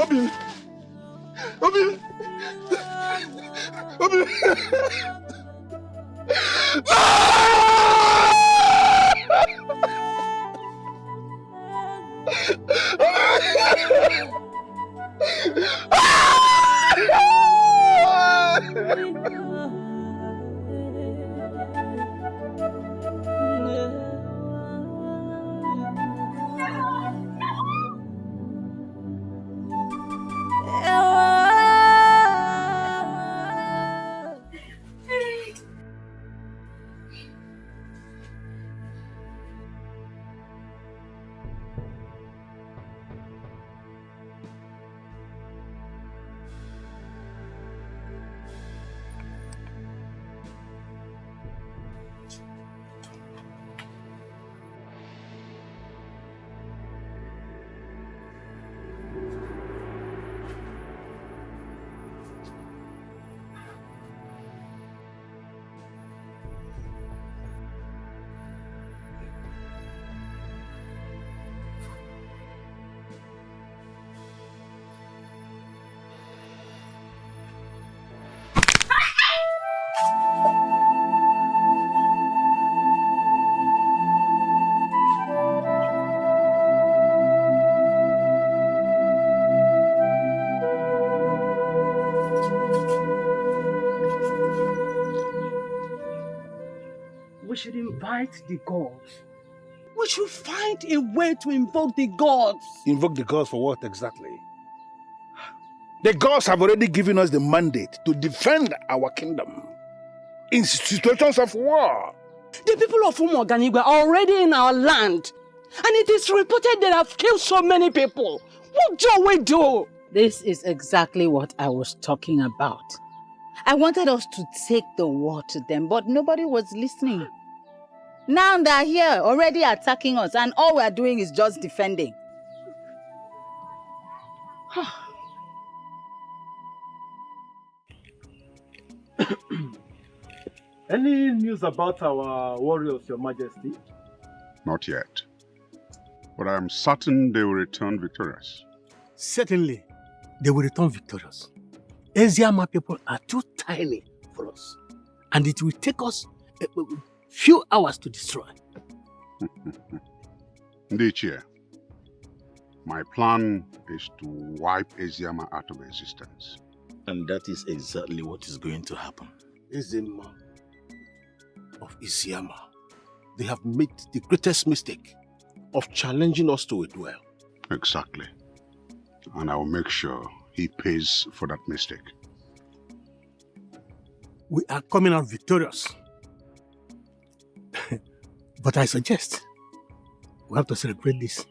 Obi! Obi! Obi! We should invite the gods. We should find a way to invoke the gods. Invoke the gods for what exactly? The gods have already given us the mandate to defend our kingdom in situations of war. The people of Umuoganigwe are already in our land. And it is reported they have killed so many people. What do we do? This is exactly what I was talking about. I wanted us to take the war to them, but nobody was listening. Now they're here, already attacking us, and all we're doing is just defending. Any news about our warriors, Your Majesty? Not yet. But I am certain they will return victorious. Certainly, they will return victorious. Eziama people are too tiny for us. And it will take us a few hours to destroy. Ndichie, my plan is to wipe Eziama out of existence. And that is exactly what is going to happen. Eziama of Eziama, they have made the greatest mistake of challenging us to a duel. Exactly. And I will make sure he pays for that mistake. We are coming out victorious. But I suggest we have to celebrate this.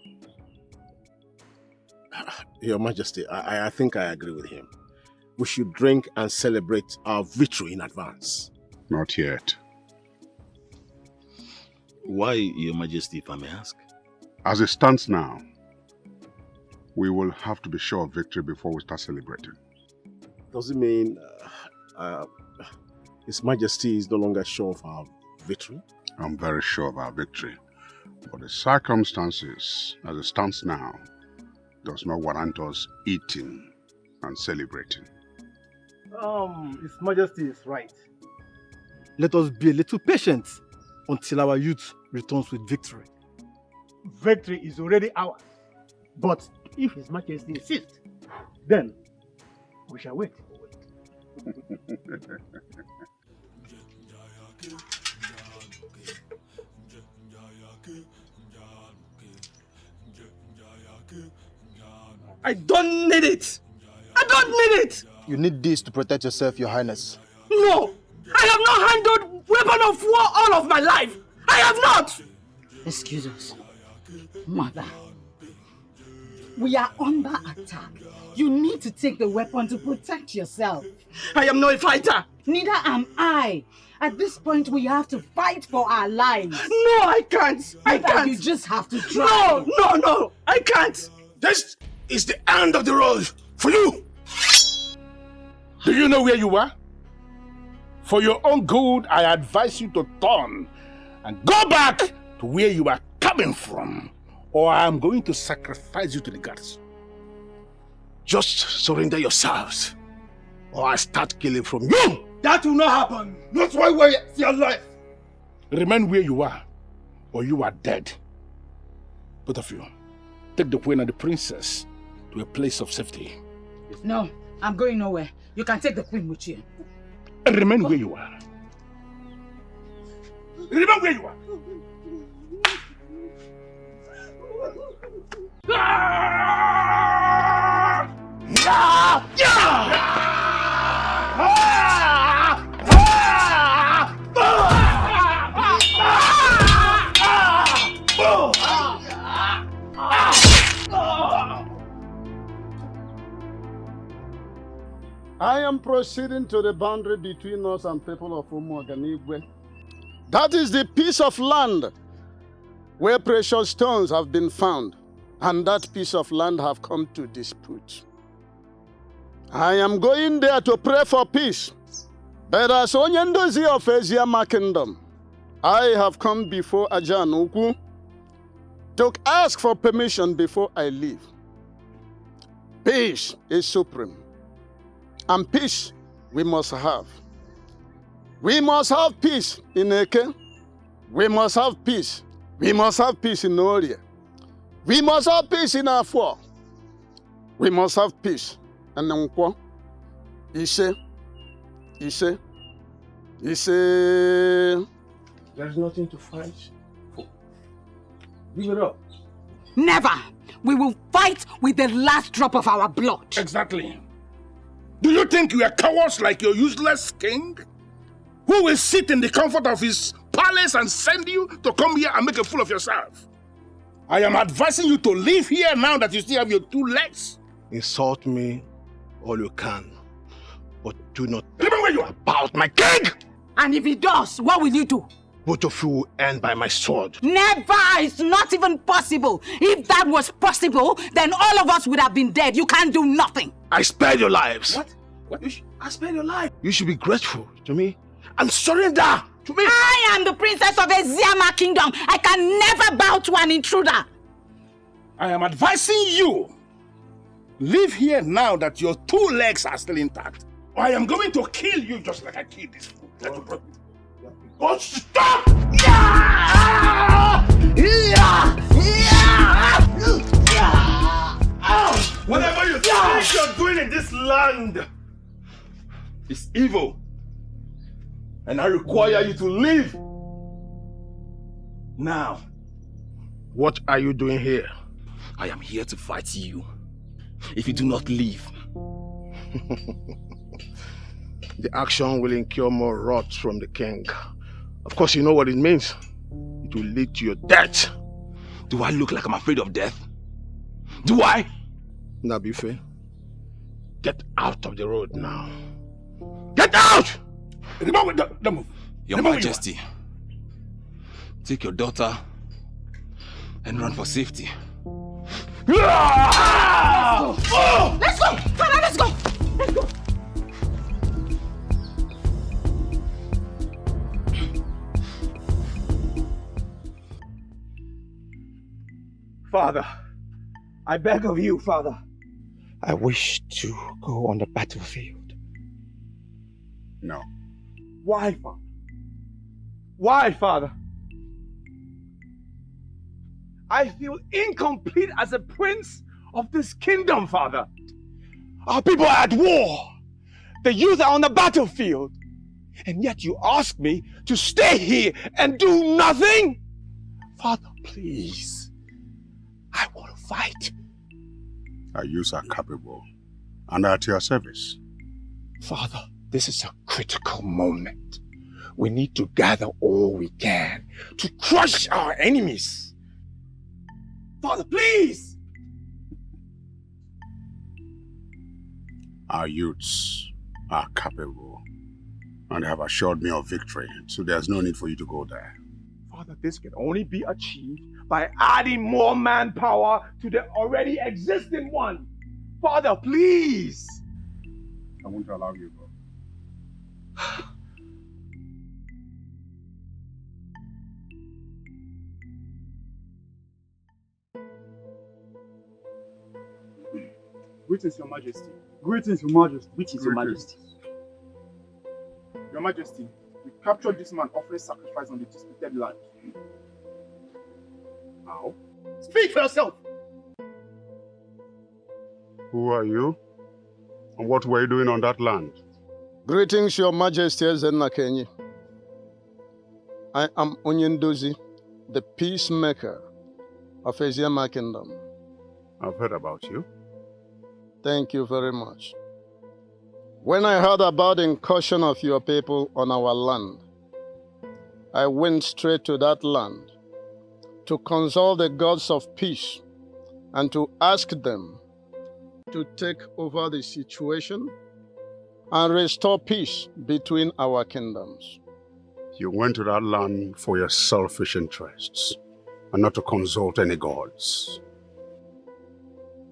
Your Majesty, I think I agree with him. We should drink and celebrate our victory in advance. Not yet. Why, Your Majesty, if I may ask? As it stands now, we will have to be sure of victory before we start celebrating. Does it mean His Majesty is no longer sure of our victory? I'm very sure of our victory. But the circumstances, as it stands now, does not warrant us eating and celebrating. His Majesty is right. Let us be a little patient until our youth returns with victory. Victory is already ours. But if His Majesty insists, then we shall wait. I don't need it! I don't need it! You need this to protect yourself, Your Highness. No! I have not handled weapon of war all of my life! I have not! Excuse us. Mother. We are under attack. You need to take the weapon to protect yourself. I am not a fighter! Neither am I. At this point, we have to fight for our lives. No, I can't! I can't! You just have to try. No! I can't! This is the end of the road for you! Do you know where you are? For your own good, I advise you to turn and go back to where you are coming from, or I am going to sacrifice you to the gods. Just surrender yourselves, or I start killing from you! That will not happen! Not while we're still alive! Remain where you are, or you are dead. Both of you, take the queen and the princess to a place of safety. No, I'm going nowhere. You can take the queen with you. And remain where you are. Remain where you are. I am proceeding to the boundary between us and people of Umuoganigwe. That is the piece of land where precious stones have been found, and that piece of land have come to dispute. I am going there to pray for peace. But as Onyendozi of Eziama Kingdom, I have come before Ajanuku to ask for permission before I leave. Peace is supreme. And peace we must have. We must have peace in Eke. We must have peace. We must have peace in Orie. We must have peace in Afua. We must have peace in Nkwo. Ise. There is nothing to fight for. Give it up. Never! We will fight with the last drop of our blood. Exactly. Do you think you are cowards like your useless king? Who will sit in the comfort of his palace and send you to come here and make a fool of yourself? I am advising you to leave here now that you still have your 2 legs. Insult me all you can, but do not Remember where you are. about my king! And if he does, what will you do? Both of you will end by my sword. Never! It's not even possible. If that was possible, then all of us would have been dead. You can't do nothing. I spared your lives. What? I spared your life. You should be grateful to me and surrender to me. I am the princess of Eziama Kingdom. I can never bow to an intruder. I am advising you. Leave here now that your 2 legs are still intact. Or I am going to kill you just like I killed this fool. Oh, stop! Whatever you think you're doing in this land is evil. And I require you to leave. Now, what are you doing here? I am here to fight you. If you do not leave. The action will incur more wrath from the king. Of course, you know what it means. It will lead to your death. Do I look like I'm afraid of death? Do I? Nabife, get out of the road now. Get out! Don't move. Your Majesty, take your daughter and run for safety. Let's go! Father, let's go! Let's go! Father, I beg of you, Father. I wish to go on the battlefield. No. Why, Father? Why, Father? I feel incomplete as a prince of this kingdom, Father. Our people are at war. The youth are on the battlefield. And yet you ask me to stay here and do nothing? Father, please. I want to fight. Our youths are capable and are at your service. Father, this is a critical moment. We need to gather all we can to crush our enemies. Father, please! Our youths are capable and they have assured me of victory, so there's no need for you to go there. Father, this can only be achieved by adding more manpower to the already existing one. Father, please! I won't allow you to go. Greetings, Your Majesty. Greetings, Your Majesty. Greetings, Your Majesty. Your Majesty, we captured this man offering sacrifice on the disputed land. How? Speak for yourself! Who are you? And what were you doing on that land? Greetings, Your Majesty Esin. I am Onyendozi, the peacemaker of Eziama Kingdom. I've heard about you. Thank you very much. When I heard about the incursion of your people on our land, I went straight to that land to consult the gods of peace and to ask them to take over the situation and restore peace between our kingdoms. You went to that land for your selfish interests and not to consult any gods.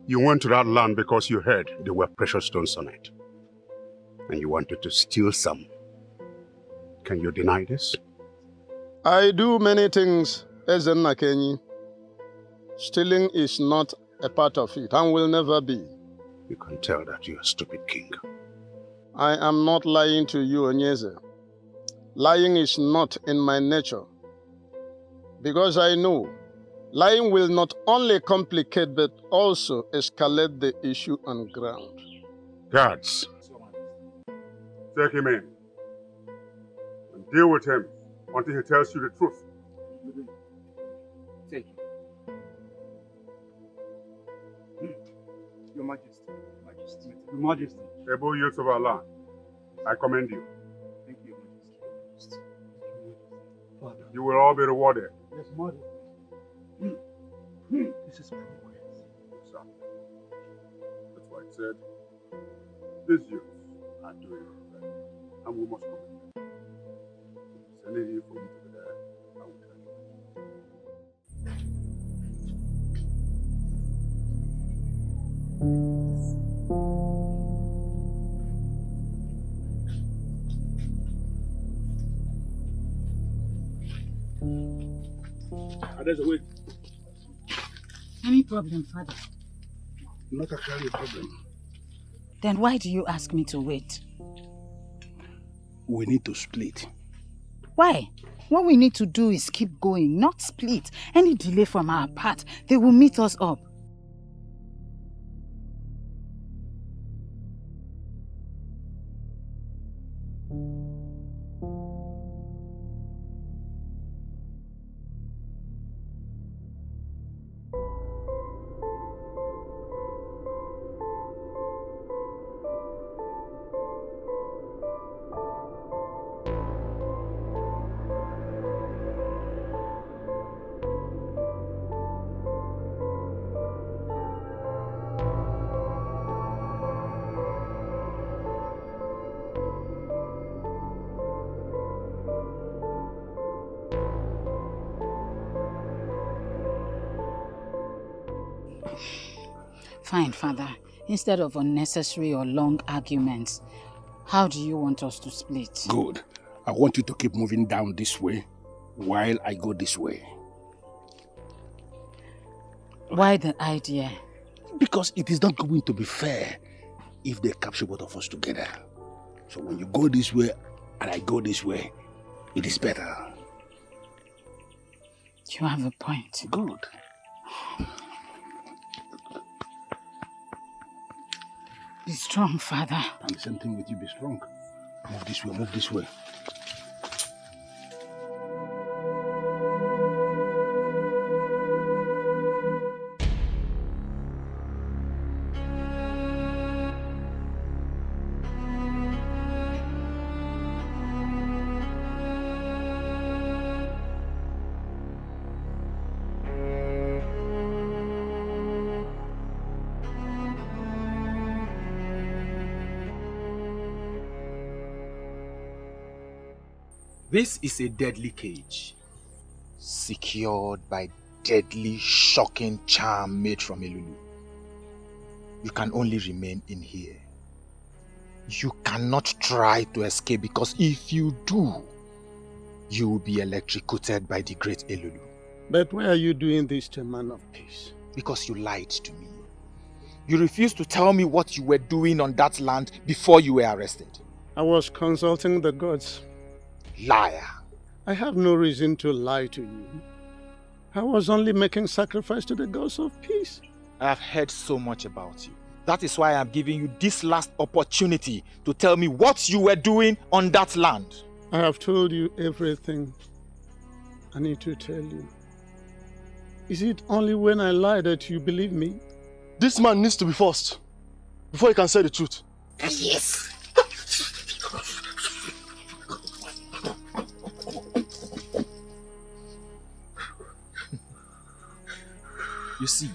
You went to that land because you heard there were precious stones on it. And you wanted to steal some. Can you deny this? I do many things, Esin. Stealing is not a part of it and will never be. You can tell that you're a stupid king. I am not lying to you, Onyeze. Lying is not in my nature. Because I know lying will not only complicate but also escalate the issue on ground. Guards, take him in and deal with him until he tells you the truth. Take him. Your Majesty. Majesty. Your Majesty. Able youth of our land, I commend you. Thank you, Your Majesty. Father. You will all be rewarded. Yes, Majesty. This is progress. Exactly. That's why I said, these youths are doing well, and we must commend them. If there's anything for you to be there, I will tell you. There's a way. Any problem, Father? Not actually a problem. Then why do you ask me to wait? We need to split. Why? What we need to do is keep going, not split. Any delay from our part, they will meet us up. Fine, Father. Instead of unnecessary or long arguments, how do you want us to split? Good. I want you to keep moving down this way while I go this way. Why the idea? Because it is not going to be fair if they capture both of us together. So when you go this way and I go this way, it is better. You have a point. Good. Be strong, Father. And the same thing with you, be strong. Move this way, move this way. This is a deadly cage. Secured by deadly, shocking charm made from Elulu. You can only remain in here. You cannot try to escape because if you do, you will be electrocuted by the great Elulu. But why are you doing this to a man of peace? Because you lied to me. You refused to tell me what you were doing on that land before you were arrested. I was consulting the gods. Liar. I have no reason to lie to you. I was only making sacrifice to the gods of peace. I have heard so much about you. That is why I am giving you this last opportunity to tell me what you were doing on that land. I have told you everything I need to tell you. Is it only when I lie that you believe me? This man needs to be forced before he can say the truth. Yes. You see,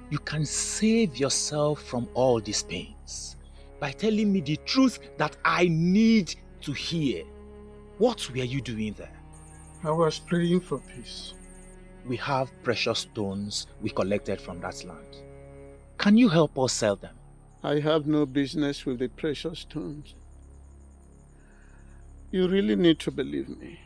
you can save yourself from all these pains by telling me the truth that I need to hear. What were you doing there? I was praying for peace. We have precious stones we collected from that land. Can you help us sell them? I have no business with the precious stones. You really need to believe me.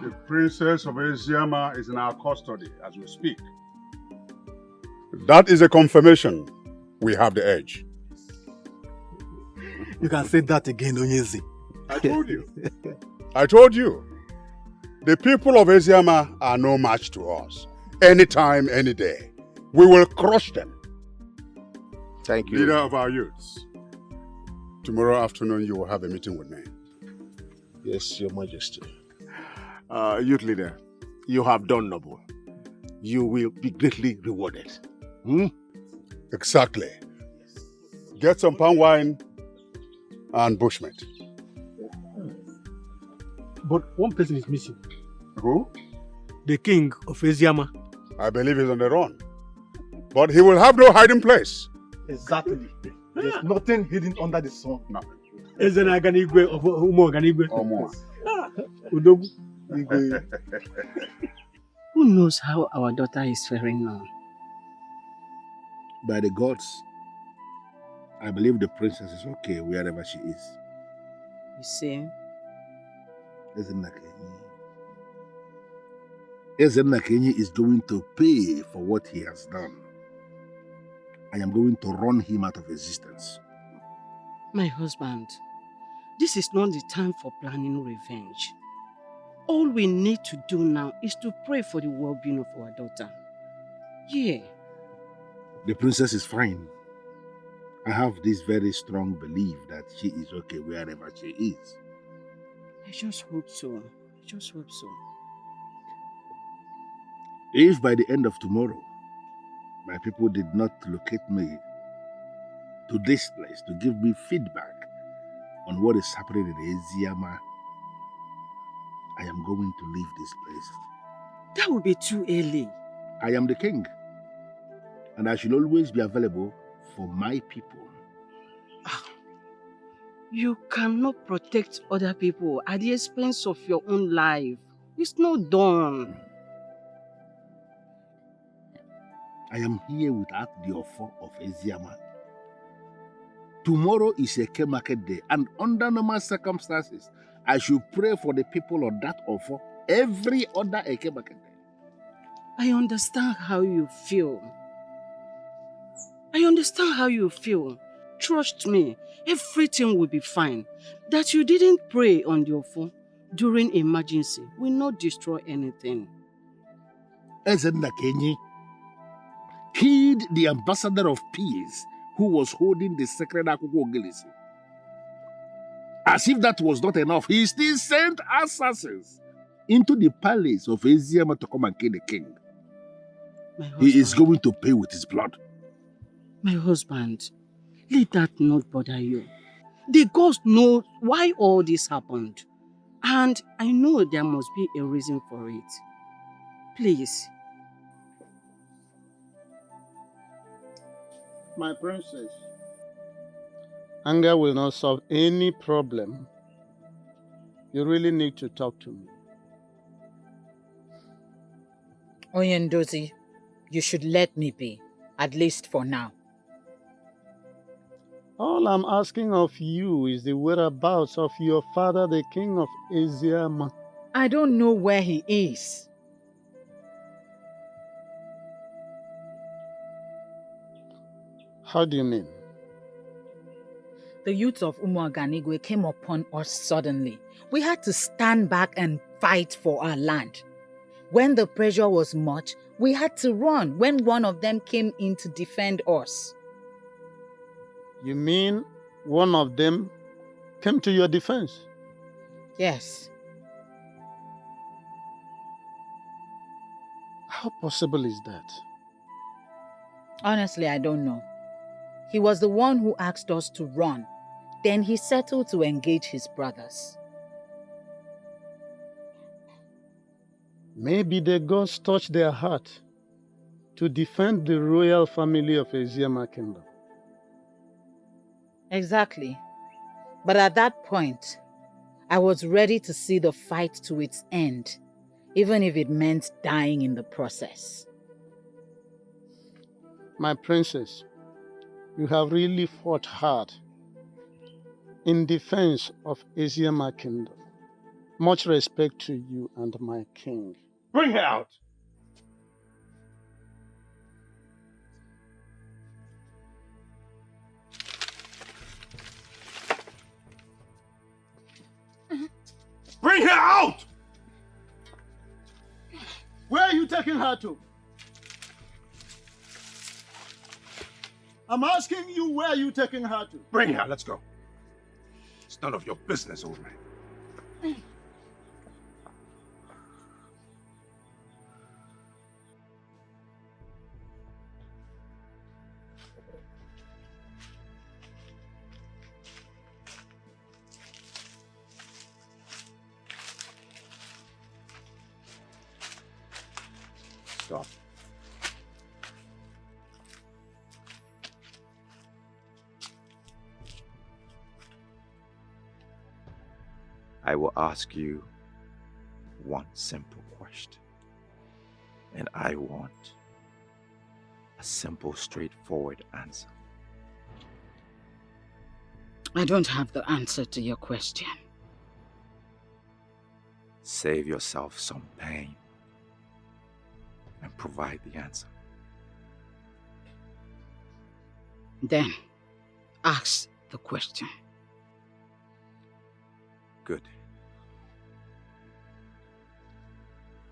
The Princess of Eziama is in our custody as we speak. That is a confirmation we have the edge. You can say that again, Onyezi. I told you. I told you. The people of Eziama are no match to us. Anytime, any day. We will crush them. Thank you. Leader of our youths. Tomorrow afternoon you will have a meeting with me. Yes, Your Majesty. Youth leader, you have done noble. You will be greatly rewarded. Exactly. Get some palm wine and bushmeat. But one person is missing. Who? The king of Eziama. I believe he's on the run. But he will have no hiding place. Exactly. There's nothing hidden under the sun. Nothing. Ezen Aganigwe of Umo Aganigwe. Udogu. Who knows how our daughter is faring now? By the gods, I believe the princess is okay wherever she is. You see? Ezen is going to pay for what he has done. I am going to run him out of existence. My husband, this is not the time for planning revenge. All we need to do now is to pray for the well-being of our daughter. Yeah. The princess is fine. I have this very strong belief that she is okay wherever she is. I just hope so. I just hope so. If by the end of tomorrow, my people did not locate me to this place to give me feedback on what is happening in Eziama, I am going to leave this place. That would be too early. I am the king, and I should always be available for my people. You cannot protect other people at the expense of your own life. It's not done. I am here without the offer of Eziama. Tomorrow is a market day, and under normal circumstances, I should pray for the people on that offer every other Eke market day. I understand how you feel. I understand how you feel. Trust me, everything will be fine. That you didn't pray on the offer during emergency will not destroy anything. Ezenna Kenyi killed the ambassador of peace who was holding the sacred Akuko Ogilisi. As if that was not enough, he still sent assassins into the palace of Eziama to come and kill the king. My husband, He is going to pay with his blood. my husband, let that not bother you. The gods know why all this happened. And I know there must be a reason for it. Please. My princess, anger will not solve any problem. You really need to talk to me. Oyendozi, you should let me be, at least for now. All I'm asking of you is the whereabouts of your father, the king of Eziama. I don't know where he is. How do you mean? The youths of Umuaganigwe came upon us suddenly. We had to stand back and fight for our land. When the pressure was much, we had to run when one of them came in to defend us. You mean one of them came to your defense? Yes. How possible is that? Honestly, I don't know. He was the one who asked us to run. Then he settled to engage his brothers. Maybe the gods touched their heart to defend the royal family of Eziama Kingdom. Exactly. But at that point, I was ready to see the fight to its end, even if it meant dying in the process. My princess, you have really fought hard in defense of Eziama Kingdom. Much respect to you and my king. Bring her out. Bring her out! Where are you taking her to? I'm asking you, where are you taking her to? Bring her, let's go. It's none of your business, old man. Stop. I will ask you one simple question. And I want a simple, straightforward answer. I don't have the answer to your question. Save yourself some pain and provide the answer. Then, ask the question. Good.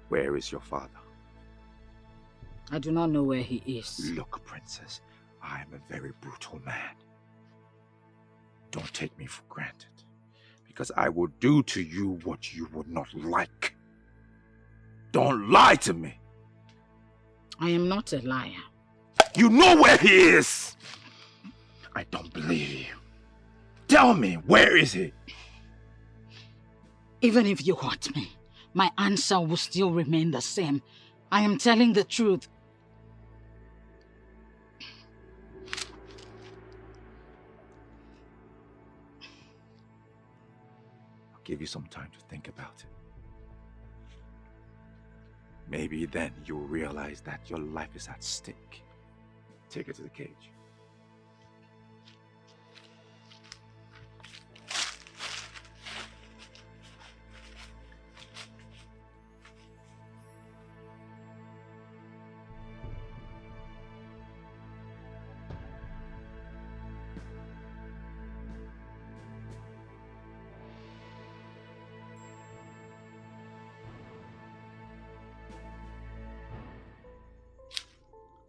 Where is your father? I do not know where he is. Look, princess, I am a very brutal man. Don't take me for granted, because I will do to you what you would not like. Don't lie to me. I am not a liar. You know where he is! I don't believe you. Tell me, where is he? Even if you hurt me, my answer will still remain the same. I am telling the truth. I'll give you some time to think about it. Maybe then you'll realize that your life is at stake. Take her to the cage.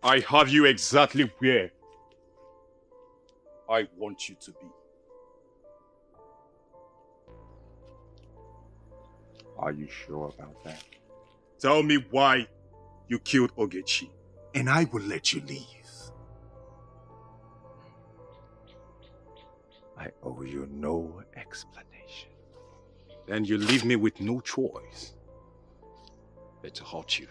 I have you exactly where I want you to be. Are you sure about that? Tell me why you killed Ogechi, and I will let you leave. I owe you no explanation. Then you leave me with no choice but to hurt you.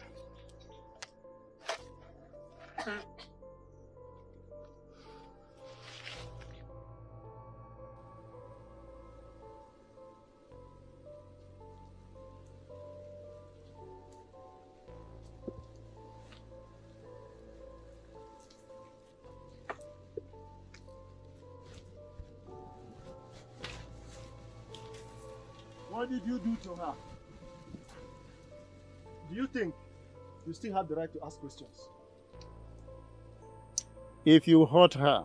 What did you do to her? Do you think you still have the right to ask questions? If you hurt her,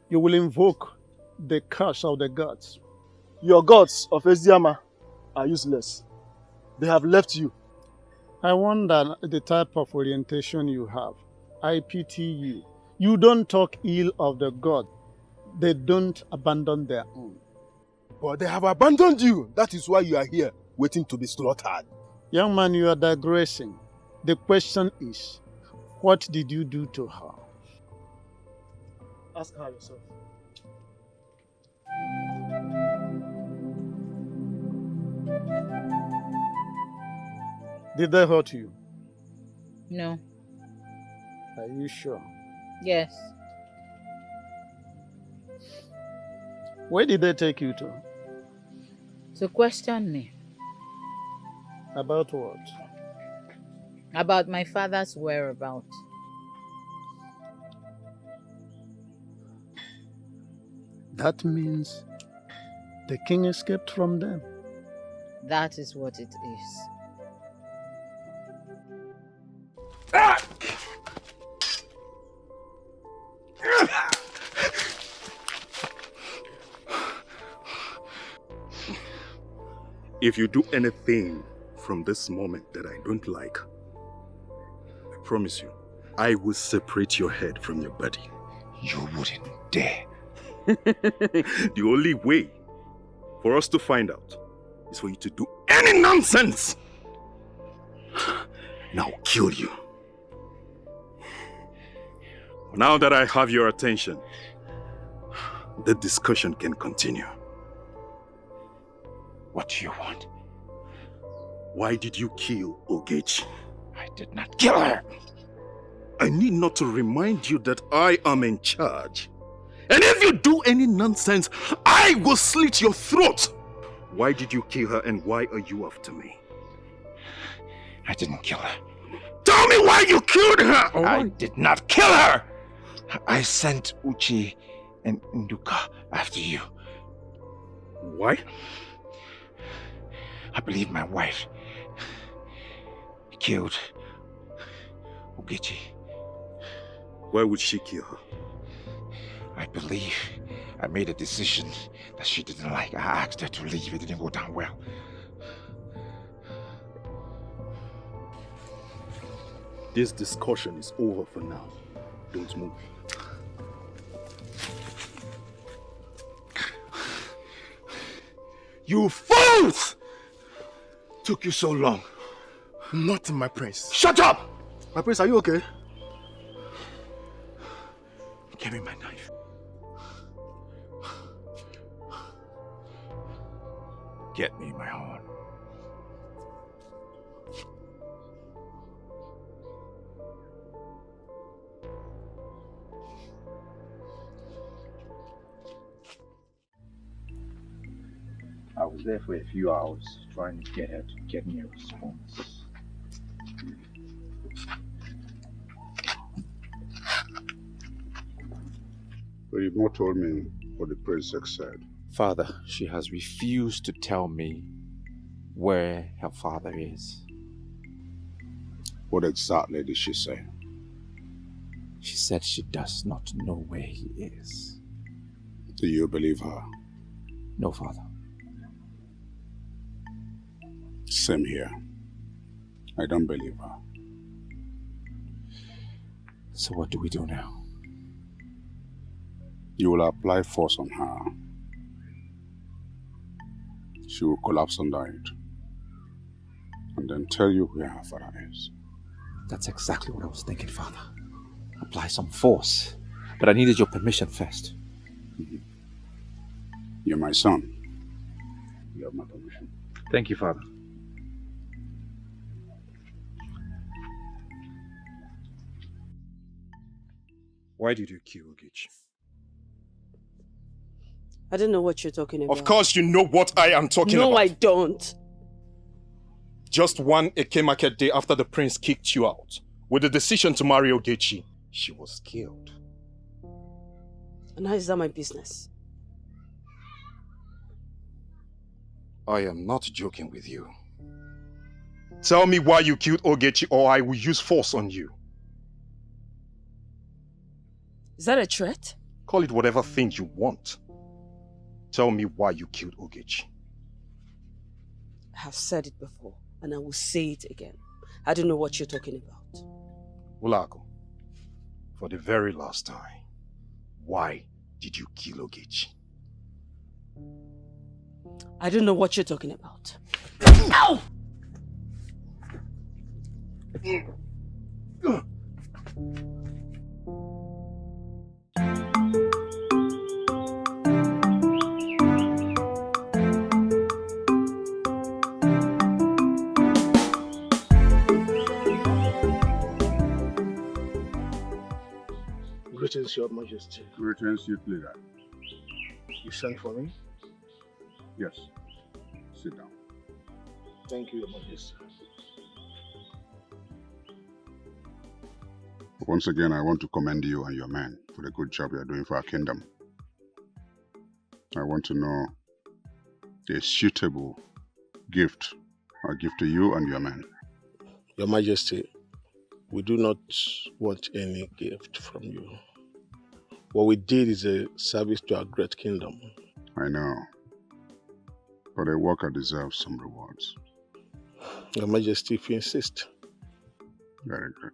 you will invoke the curse of the gods. Your gods of Eziama are useless. They have left you. I wonder the type of orientation you have. I pity you. You don't talk ill of the god. They don't abandon their own. But they have abandoned you. That is why you are here, waiting to be slaughtered. Young man, you are digressing. The question is, what did you do to her? Ask her yourself. Did they hurt you? No. Are you sure? Yes. Where did they take you to? So question me. About what? About my father's whereabouts. That means the king escaped from them. That is what it is. If you do anything from this moment that I don't like, I promise you, I will separate your head from your body. You wouldn't dare. The only way for us to find out is for you to do any nonsense. And I'll kill you. Now that I have your attention, the discussion can continue. What do you want? Why did you kill Ogechi? I did not kill her. I need not to remind you that I am in charge. And if you do any nonsense, I will slit your throat. Why did you kill her and why are you after me? I didn't kill her. Tell me why you killed her! I did not kill her! I sent Uchi and Nduka after you. Why? I believe my wife killed Ogechi. Why would she kill her? I believe I made a decision that she didn't like. I asked her to leave. It didn't go down well. This discussion is over for now. Don't move. You fools! Took you so long. Not my prince. Shut up! My prince, are you okay? Give me my knife. Get me my horn. I was there for a few hours trying to get her to get me a response. But you've not told me what the princess said. Father, she has refused to tell me where her father is. What exactly did she say? She said she does not know where he is. Do you believe her? No, Father. Same here. I don't believe her. So what do we do now? You will apply force on her. She will collapse under it. and then tell you where her father is. That's exactly what I was thinking, Father. Apply some force. But I needed your permission first. You're my son. You have my permission. Thank you, Father. Why did you kill Ogechi? I don't know what you're talking about. Of course you know what I am talking about. No, I don't. Just one Eke market day after the prince kicked you out, with the decision to marry Ogechi, she was killed. And how is that my business? I am not joking with you. Tell me why you killed Ogechi or I will use force on you. Is that a threat? Call it whatever thing you want. Tell me why you killed Ogechi. I have said it before, and I will say it again. I don't know what you're talking about. Ulago, for the very last time, why did you kill Ogechi? I don't know what you're talking about. Ow! Greetings, Your Majesty. Greetings, youth leader. You sent for me? Yes. Sit down. Thank you, Your Majesty. Once again, I want to commend you and your men for the good job you are doing for our kingdom. I want to know a suitable gift I'll give to you and your men. Your Majesty, we do not want any gift from you. What we did is a service to our great kingdom. I know, but a worker deserves some rewards. Your Majesty, if you insist. Very good.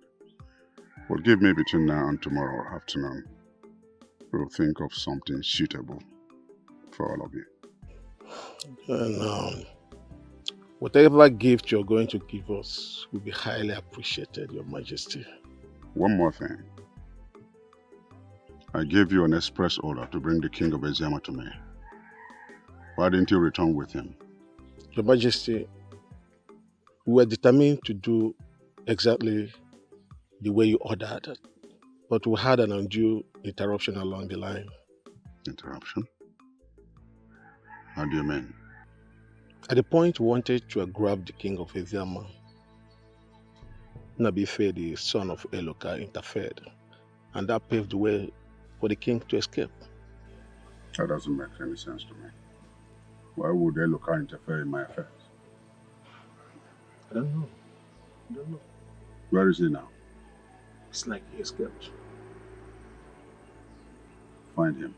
Well, give me between now and tomorrow afternoon. We'll think of something suitable for all of you. And whatever gift you're going to give us will be highly appreciated, Your Majesty. One more thing. I gave you an express order to bring the king of Eziama to me. Why didn't you return with him? Your Majesty, we were determined to do exactly the way you ordered, but we had an undue interruption along the line. Interruption? How do you mean? At the point we wanted to grab the king of Eziama, Nabife, the son of Eloka, interfered, and that paved the way for the king to escape. That doesn't make any sense to me. Why would Eloka interfere in my affairs? I don't know. Where is he now? It's like he escaped. Find him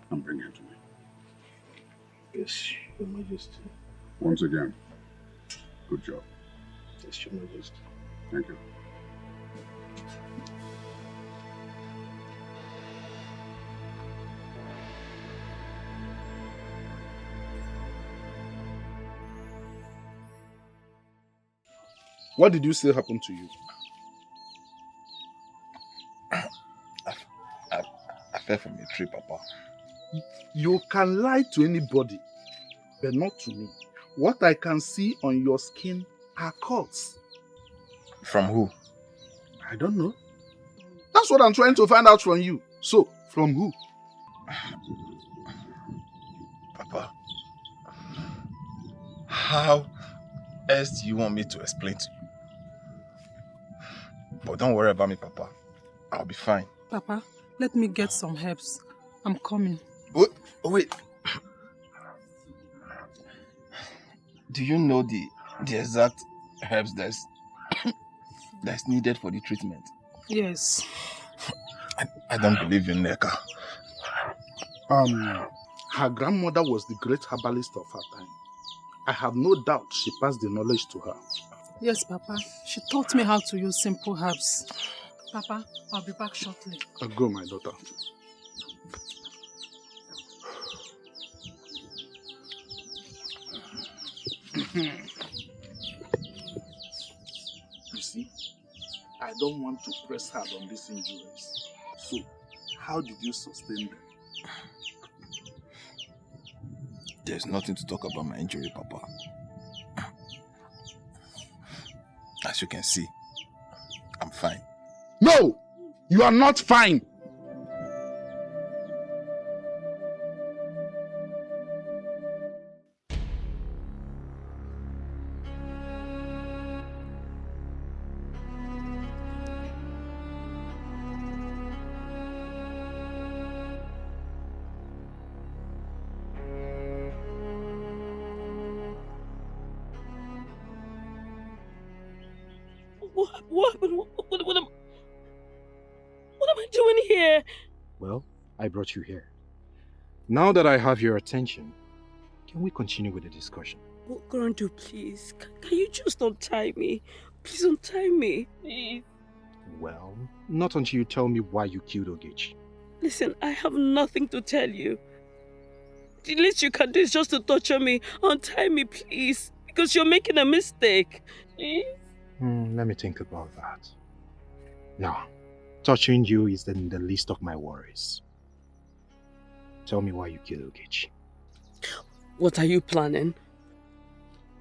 and bring him to me. Yes, Your Majesty. Once again, good job. Yes, Your Majesty. Thank you. What did you say happened to you? I fell from a tree, Papa. You can lie to anybody, but not to me. What I can see on your skin are cuts. From who? I don't know. That's what I'm trying to find out from you. So, from who? Papa, how else do you want me to explain to you? But don't worry about me, Papa. I'll be fine. Papa, let me get some herbs. I'm coming. Wait. Do you know the exact herbs that's needed for the treatment? Yes. I don't believe in Neka. Her grandmother was the great herbalist of her time. I have no doubt she passed the knowledge to her. Yes, Papa. She taught me how to use simple herbs. Papa, I'll be back shortly. Go, my daughter. see, I don't want to press hard on these injuries. So, how did you sustain them? There's nothing to talk about my injury, Papa. As you can see, I'm fine. No! You are not fine! What am I doing here? Well, I brought you here. Now that I have your attention, can we continue with the discussion? Oh, Grandu, please. Can you just untie me? Please untie me, please. Well, not until you tell me why you killed Ogechi. Listen, I have nothing to tell you. The least you can do is just to torture me. Untie me, please. Because you're making a mistake. Please? Let me think about that. Now, touching you is in the list of my worries. Tell me why you killed Ogechi. What are you planning?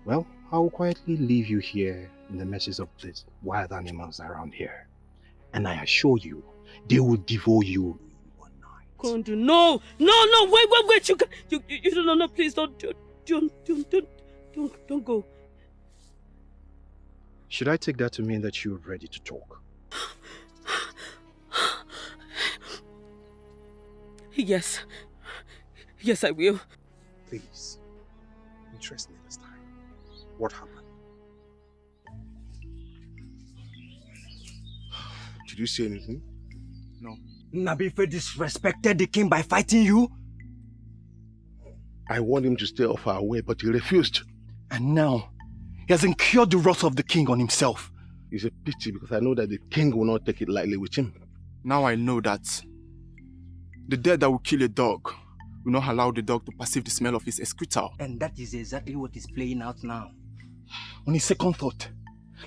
Well, I will quietly leave you here in the messes of these wild animals around here. And I assure you, they will devour you one night. Kondu, no! Wait! You don't know, please don't go. Should I take that to mean that you're ready to talk? Yes, I will. Please, interest me this time. What happened? Did you say anything? No. Nabife disrespected the king by fighting you? I warned him to stay off our way, but he refused. And now, he has incurred the wrath of the king on himself. It's a pity because I know that the king will not take it lightly with him. Now I know that the dead that will kill a dog will not allow the dog to perceive the smell of his excreta. And that is exactly what is playing out now. On his second thought,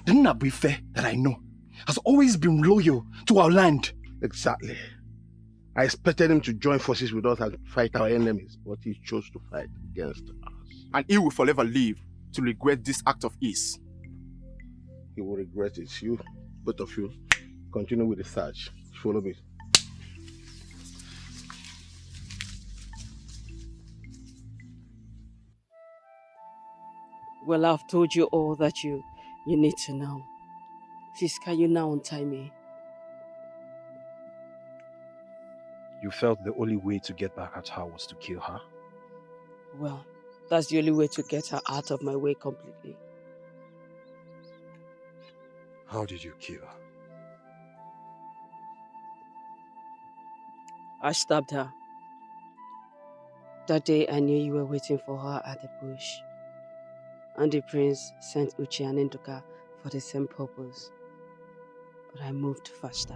the Nabife that I know has always been loyal to our land. Exactly. I expected him to join forces with us and fight our enemies, but he chose to fight against us. And he will forever live to regret this act of his. He will regret it. You, both of you, continue with the search. Follow me. Well, I've told you all that you need to know. Please, can you now untie me? You felt the only way to get back at her was to kill her? Well, that's the only way to get her out of my way completely. How did you kill her? I stabbed her. That day I knew you were waiting for her at the bush. And the prince sent Uche and Nduka for the same purpose. But I moved faster.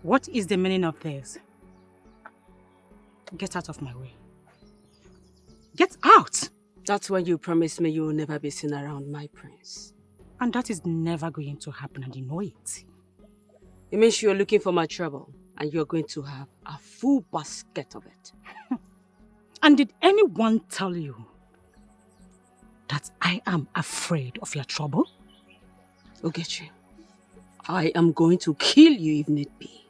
What is the meaning of this? Get out of my way. Get out! That's when you promised me you will never be seen around my prince. And that is never going to happen, and you know it. It means you're looking for my trouble, and you're going to have a full basket of it. And did anyone tell you that I am afraid of your trouble? Ogechi, I am going to kill you if need be.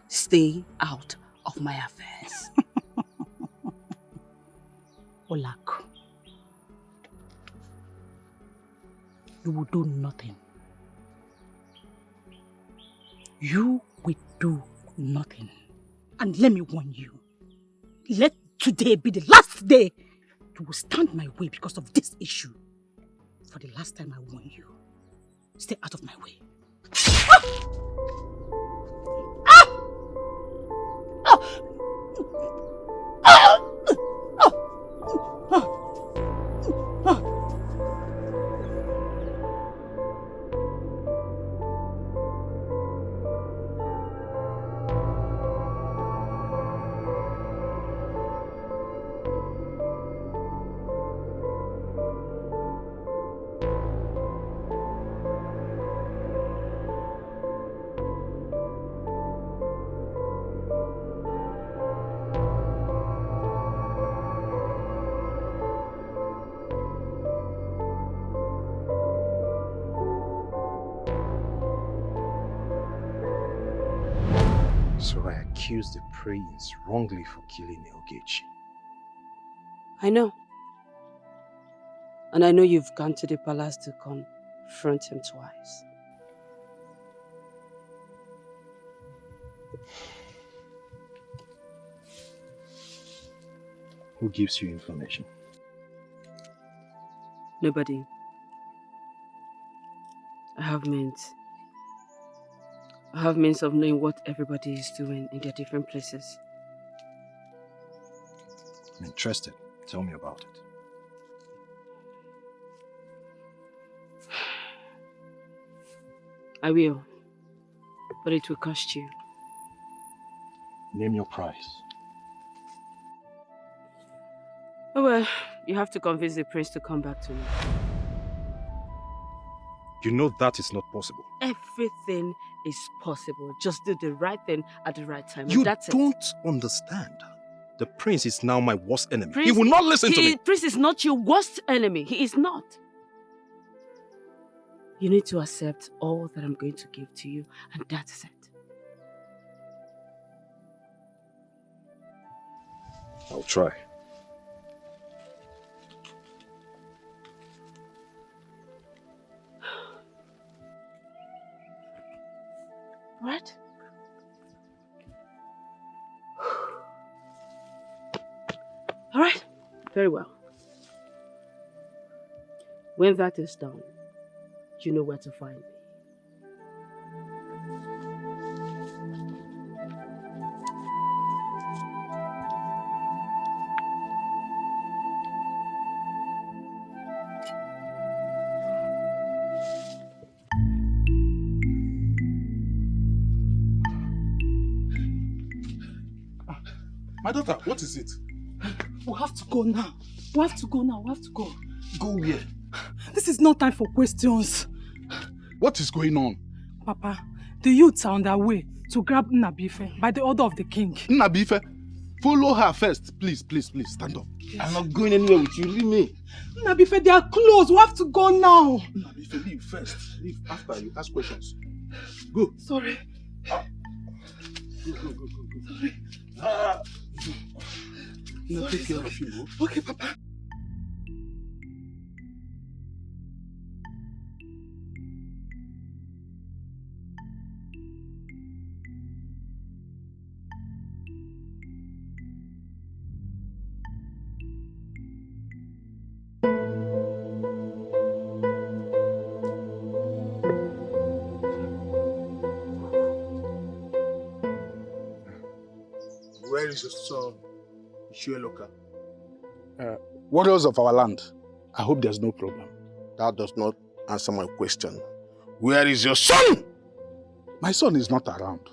Stay out of my affairs. Olaku, you will do nothing. You will do nothing. And let me warn you, let today be the last day you will stand my way because of this issue. For the last time I warn you, stay out of my way. So I accuse the prince wrongly for killing Ogechi. I know. And I know you've gone to the palace to confront him twice. Who gives you information? Nobody. I have means of knowing what everybody is doing in their different places. I'm interested. Tell me about it. I will. But it will cost you. Name your price. Oh well, you have to convince the prince to come back to me. You know that is not possible. Everything is possible. Just do the right thing at the right time. You and that's don't it. understand. The prince is now my worst enemy. Prince, he will not listen to me. Prince is not your worst enemy. He is not. You need to accept all that I'm going to give to you, and that's it. I'll try. What? All right. Very well. When that is done, you know where to find me. My daughter, what is it? We have to go now. We have to go now. We have to go. Go where? This is not time for questions. What is going on? Papa, the youths are on their way to grab Nnabife by the order of the king. Nnabife, follow her first. Please, please, please, stand up. I'm not going anywhere with you. Leave me. Nnabife, they are close. We have to go now. Nnabife, leave first. Leave after you ask questions. Go. Sorry. Go. Sorry. No, take care of you. Okay, Papa. Where is your son, Ishueloka? Warriors of our land. I hope there's no problem. That does not answer my question. Where is your son? My son is not around.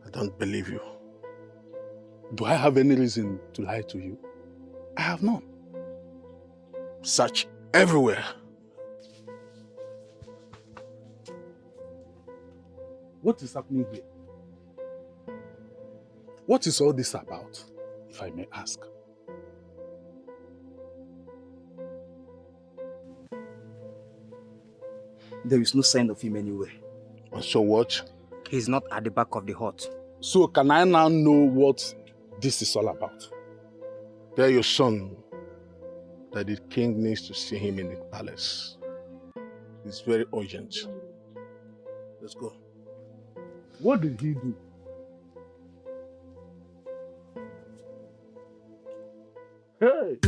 I don't believe you. Do I have any reason to lie to you? I have none. Search everywhere. What is happening here? What is all this about, if I may ask? There is no sign of him anywhere. So what? He's not at the back of the hut. So can I now know what this is all about? Tell your son that the king needs to see him in the palace. It's very urgent. Let's go. What did he do? Hey!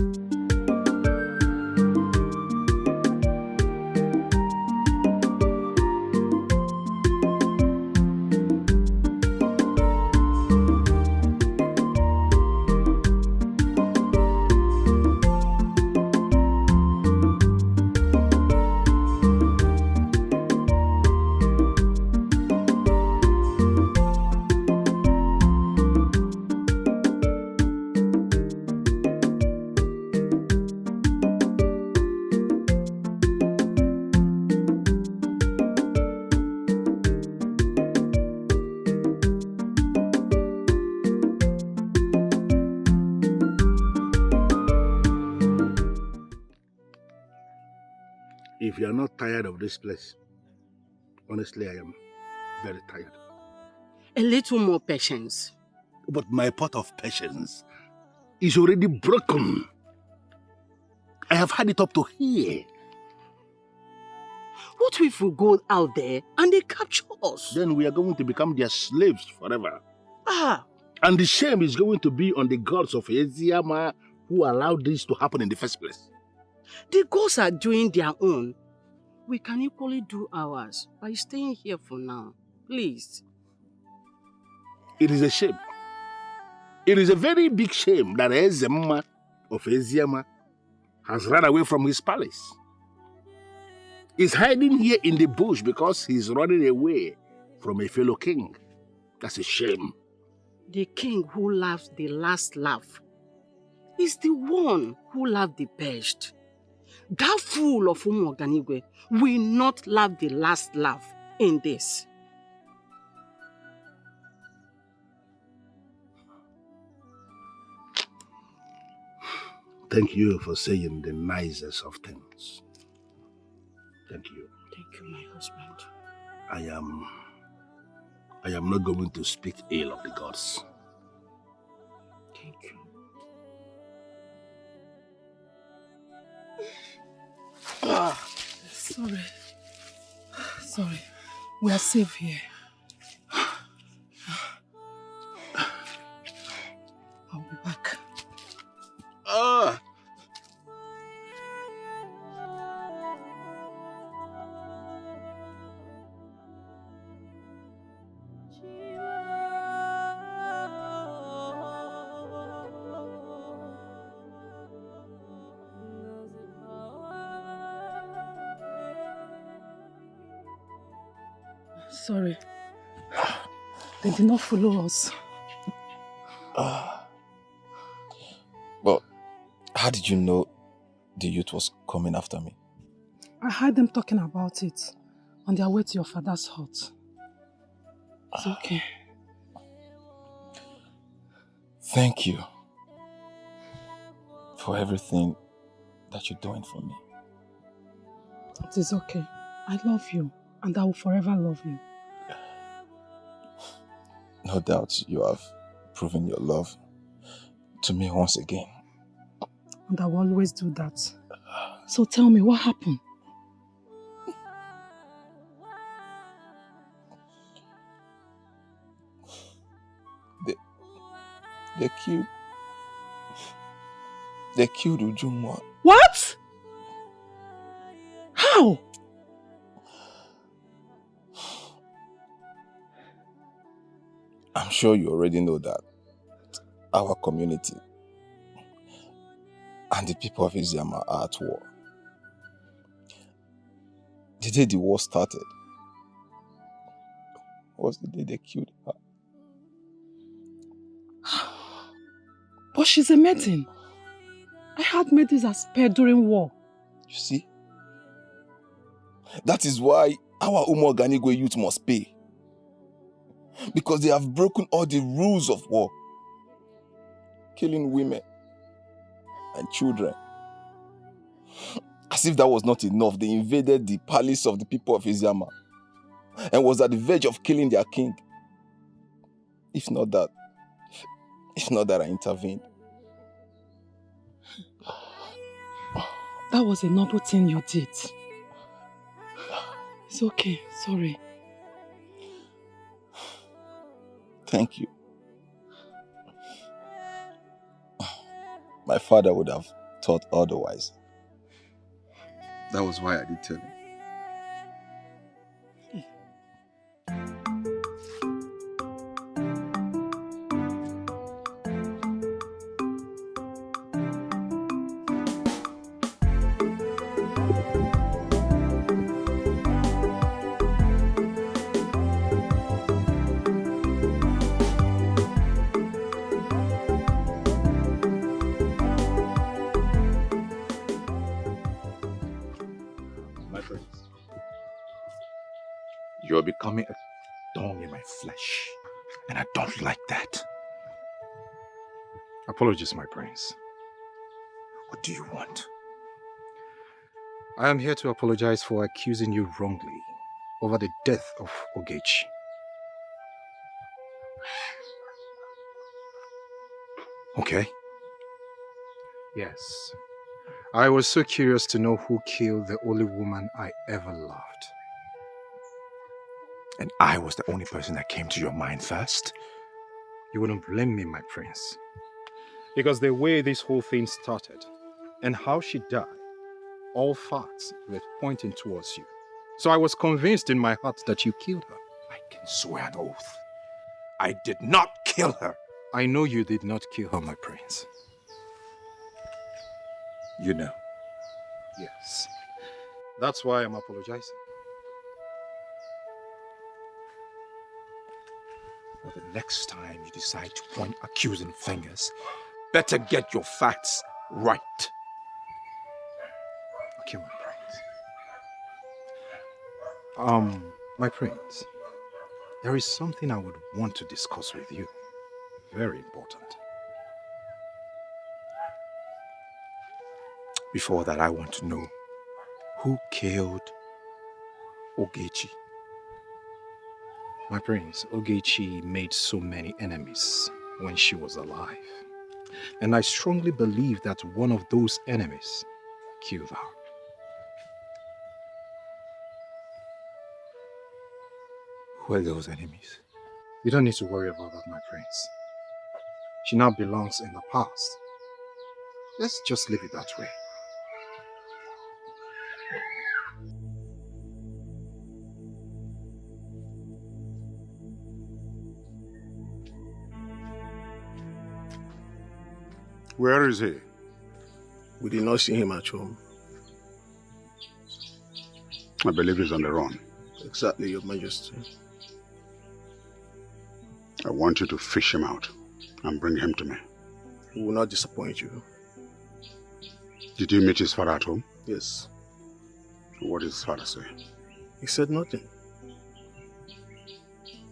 If you are not tired of this place, honestly, I am very tired. A little more patience. But my pot of patience is already broken. I have had it up to here. What if we go out there and they capture us? Then we are going to become their slaves forever. Ah! And the shame is going to be on the gods of Eziama who allowed this to happen in the first place. The gods are doing their own. We can equally do ours by staying here for now. Please. It is a shame. It is a very big shame that Ezema of Eziama has run away from his palace. He's hiding here in the bush because he's running away from a fellow king. That's a shame. The king who laughs the last laugh is the one who laughed the best. That fool of Umuoganigwe will not laugh the last laugh in this. Thank you for saying the nicest of things. Thank you. Thank you, my husband. I am not going to speak ill of the gods. Thank you. Sorry. Sorry. We are safe here. I'll be back. Sorry. They did not follow us. But how did you know the youth was coming after me? I heard them talking about it on their way to your father's hut. It's okay. Thank you for everything that you're doing for me. It is okay. I love you and I will forever love you. No doubt you have proven your love to me once again. And I will always do that. So tell me, what happened? They killed Ujumwa. What? How? I'm sure you already know that our community and the people of Iziama are at war. The day the war started was the day they killed her. But she's a maiden. I had maidens as spared during war. You see? That is why our Umuoganigwe youth must pay. Because they have broken all the rules of war. Killing women and children. As if that was not enough, they invaded the palace of the people of Iziama and was at the verge of killing their king. If not that I intervened. That was a noble thing you did. It's okay, sorry. Thank you. My father would have thought otherwise. That was why I did tell him. You're becoming a thorn in my flesh, and I don't like that. Apologies, my prince. What do you want? I am here to apologize for accusing you wrongly over the death of Ogechi. Okay. Yes. I was so curious to know who killed the only woman I ever loved. And I was the only person that came to your mind first? You wouldn't blame me, my prince. Because the way this whole thing started and how she died, all facts were pointing towards you. So I was convinced in my heart that you killed her. I can swear an oath. I did not kill her. I know you did not kill her, my prince. You know. Yes. That's why I'm apologizing. Well, the next time you decide to point accusing fingers, better get your facts right. Okay, my prince. My prince, there is something I would want to discuss with you. Very important. Before that, I want to know who killed Ogechi. My prince, Ogechi made so many enemies when she was alive. And I strongly believe that one of those enemies killed her. Who are those enemies? You don't need to worry about that, my prince. She now belongs in the past. Let's just leave it that way. Where is he? We did not see him at home. I believe he's on the run. Exactly, Your Majesty. I want you to fish him out and bring him to me. We will not disappoint you. Did you meet his father at home? Yes. What did his father say? He said nothing.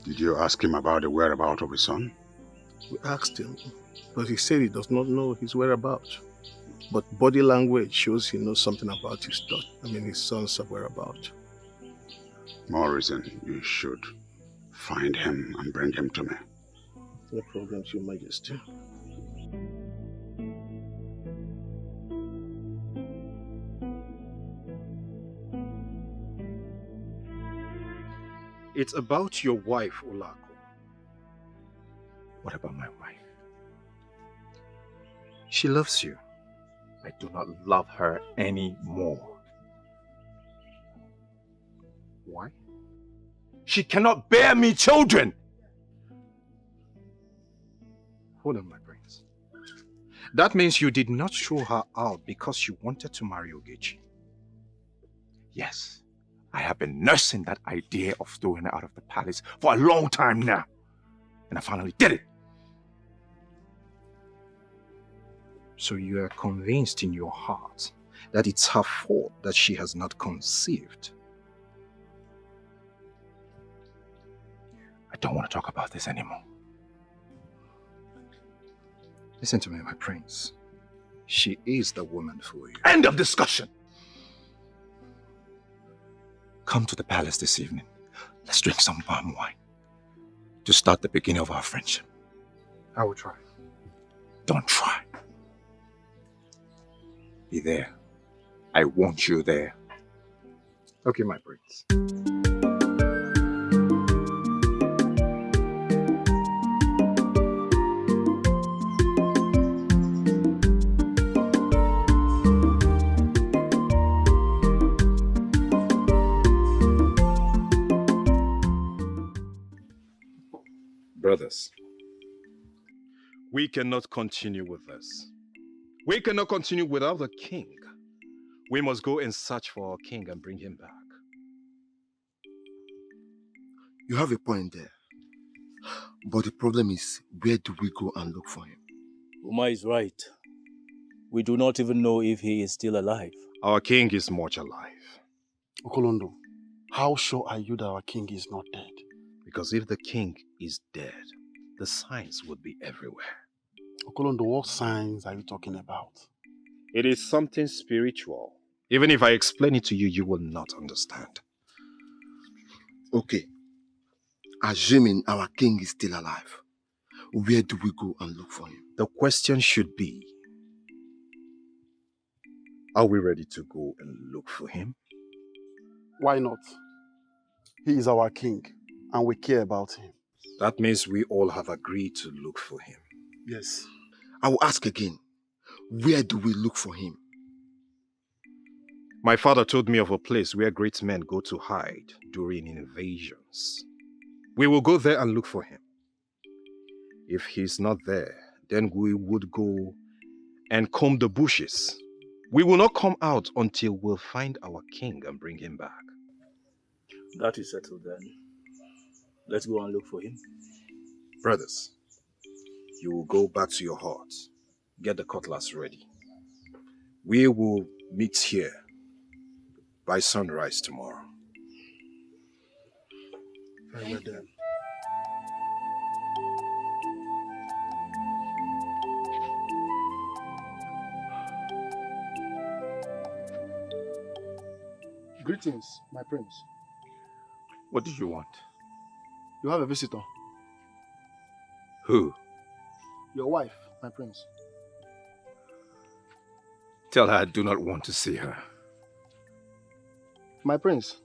Did you ask him about the whereabouts of his son? We asked him, but he said he does not know his whereabouts. But body language shows he knows something about his son's whereabouts. More reason you should find him and bring him to me. No problems, Your Majesty. It's about your wife, Olako. What about my wife? She loves you. I do not love her anymore. Why? She cannot bear me children! Hold on, my prince. That means you did not throw her out because you wanted to marry Ogechi. Yes, I have been nursing that idea of throwing her out of the palace for a long time now. And I finally did it. So you are convinced in your heart that it's her fault that she has not conceived. I don't want to talk about this anymore. Listen to me, my prince. She is the woman for you. End of discussion! come to the palace this evening. Let's drink some palm wine to start the beginning of our friendship. I will try. Don't try. Be there. I want you there. Okay, my prince. Brothers, we cannot continue with this. We cannot continue without the king. We must go and search for our king and bring him back. You have a point there. But the problem is, where do we go and look for him? Uma is right. We do not even know if he is still alive. Our king is much alive. Okolondo, how sure are you that our king is not dead? Because if the king is dead, the signs would be everywhere. Okolondo, what signs are you talking about? It is something spiritual. Even if I explain it to you, you will not understand. Okay. Assuming our king is still alive, where do we go and look for him? The question should be, are we ready to go and look for him? Why not? He is our king, and we care about him. That means we all have agreed to look for him. Yes. I will ask again, where do we look for him? My father told me of a place where great men go to hide during invasions. We will go there and look for him. If he's not there, then we would go and comb the bushes. We will not come out until we'll find our king and bring him back. That is settled then. Let's go and look for him. Brothers, you will go back to your hearts. Get the cutlass ready. We will meet here by sunrise tomorrow. Very well done. Greetings, my prince. What do you want? You have a visitor. Who? Your wife, my prince. Tell her I do not want to see her. My prince,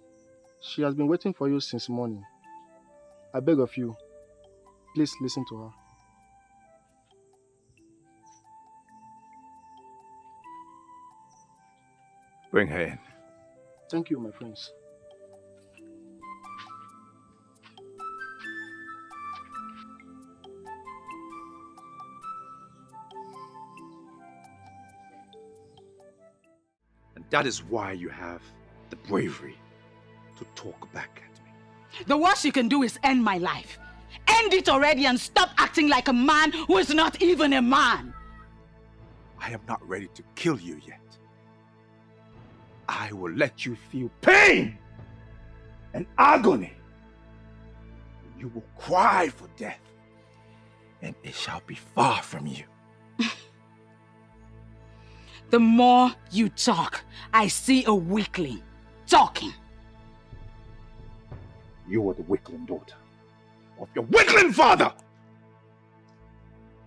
she has been waiting for you since morning. I beg of you, please listen to her. Bring her in. Thank you, my prince. And that is why you have the bravery to talk back at me. The worst you can do is end my life. End it already and stop acting like a man who is not even a man. I am not ready to kill you yet. I will let you feel pain and agony. You will cry for death, and it shall be far from you. The more you talk, I see a weakling talking. You are the weakling daughter of your weakling father.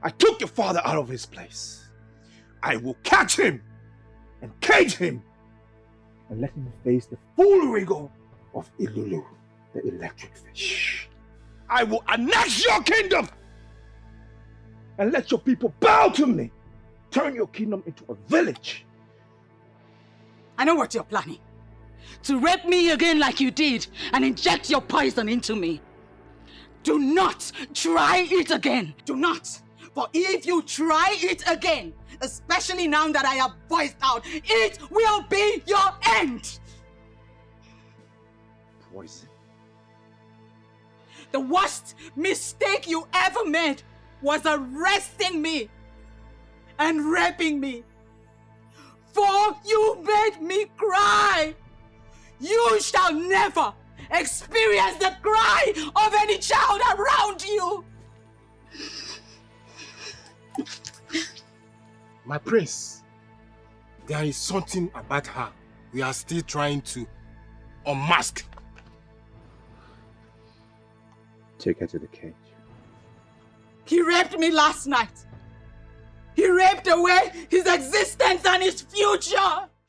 I took your father out of his place. I will catch him and cage him and let him face the full rigor of Ilulu, the electric fish. I will annex your kingdom and let your people bow to me. Turn your kingdom into a village. I know what you're planning. To rape me again like you did and inject your poison into me. Do not try it again. Do not. For if you try it again, especially now that I have voiced out, it will be your end. Poison. The worst mistake you ever made was arresting me and raping me. For you made me cry. You shall never experience the cry of any child around you. My prince, there is something about her we are still trying to unmask. Take her to the cage. He raped me last night. He raped away his existence and his future.